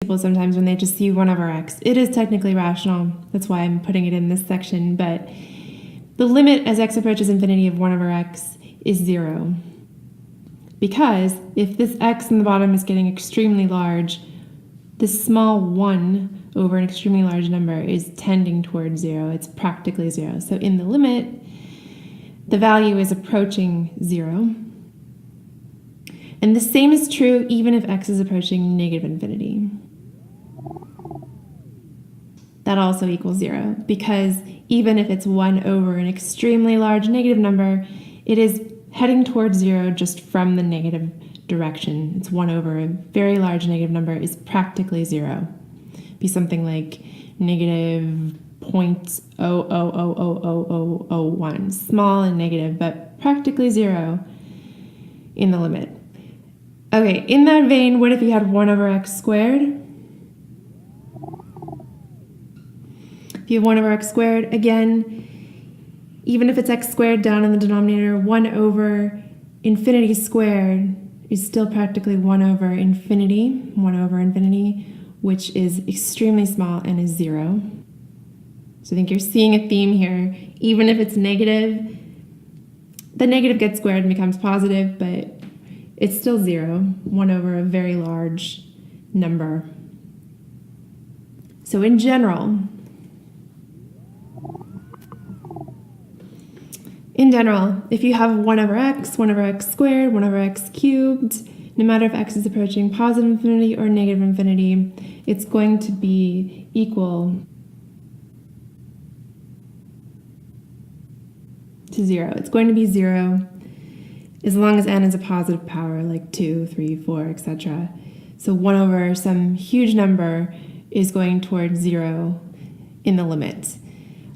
people sometimes when they just see 1 over x. It is technically rational. That's why I'm putting it in this section. But the limit as x approaches infinity of 1 over x is 0. Because if this x in the bottom is getting extremely large, this small 1 over an extremely large number is tending towards 0. It's practically 0. So in the limit, the value is approaching 0. And the same is true even if x is approaching negative infinity. That also equals 0, because even if it's 1 over an extremely large negative number, it is heading towards 0 just from the negative direction. It's 1 over a very large negative number is practically 0. Be something like negative 0.000001. Small and negative, but practically 0 in the limit. Okay, in that vein, what if you had 1 over x squared? If you have 1 over x squared, again, even if it's x squared down in the denominator, 1 over infinity squared is still practically 1 over infinity, which is extremely small and is 0. So I think you're seeing a theme here. Even if it's negative, the negative gets squared and becomes positive, but it's still 0, 1 over a very large number. So in general, if you have 1 over x squared, 1 over x cubed, no matter if x is approaching positive infinity or negative infinity, it's going to be equal to 0. It's going to be 0 as long as n is a positive power, like 2, 3, 4, etc. So 1 over some huge number is going towards 0 in the limit.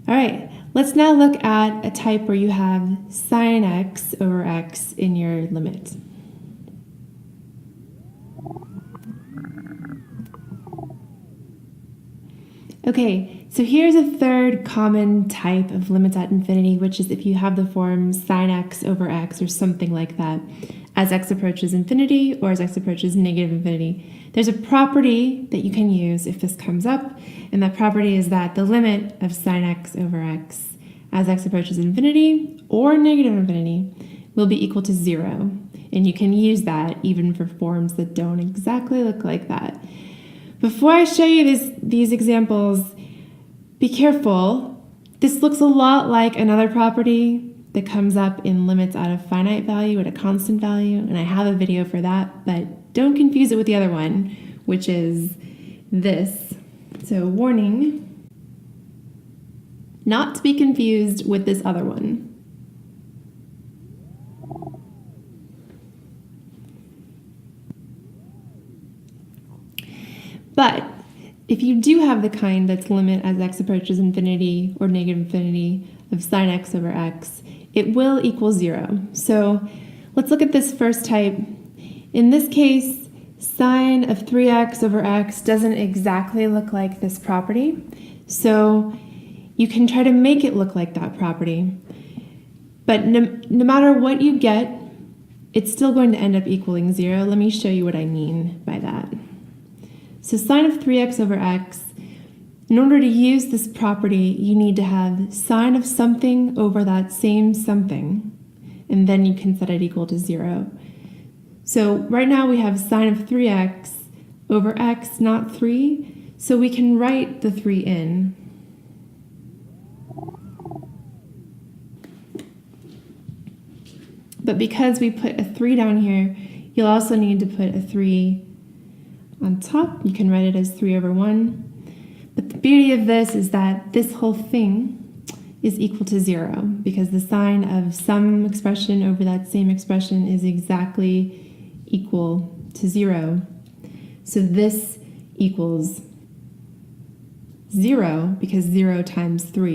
All right. Let's now look at a type where you have sine x over x in your limit. Okay, so here's a third common type of limits at infinity, which is if you have the form sine x over x or something like that as x approaches infinity or as x approaches negative infinity. There's a property that you can use if this comes up, and that property is that the limit of sine x over x as x approaches infinity or negative infinity will be equal to 0. And you can use that even for forms that don't exactly look like that. Before I show you these examples, be careful. This looks a lot like another property that comes up in limits at a finite value at a constant value, and I have a video for that, but don't confuse it with the other one, which is this. So warning, not to be confused with this other one. But if you do have the kind that's limit as x approaches infinity or negative infinity of sine x over x, it will equal 0. So let's look at this first type. In this case, sine of 3x over x doesn't exactly look like this property. So you can try to make it look like that property. But no matter what you get, it's still going to end up equaling 0. Let me show you what I mean by that. So sine of 3x over x, in order to use this property, you need to have sine of something over that same something, and then you can set it equal to 0. So right now we have sine of 3x over x, not 3, so we can write the 3 in. But because we put a 3 down here, you'll also need to put a 3 on top. You can write it as 3 over 1. But the beauty of this is that this whole thing is equal to 0 because the sign of some expression over that same expression is exactly equal to 0. So this equals 0 because 0 times 3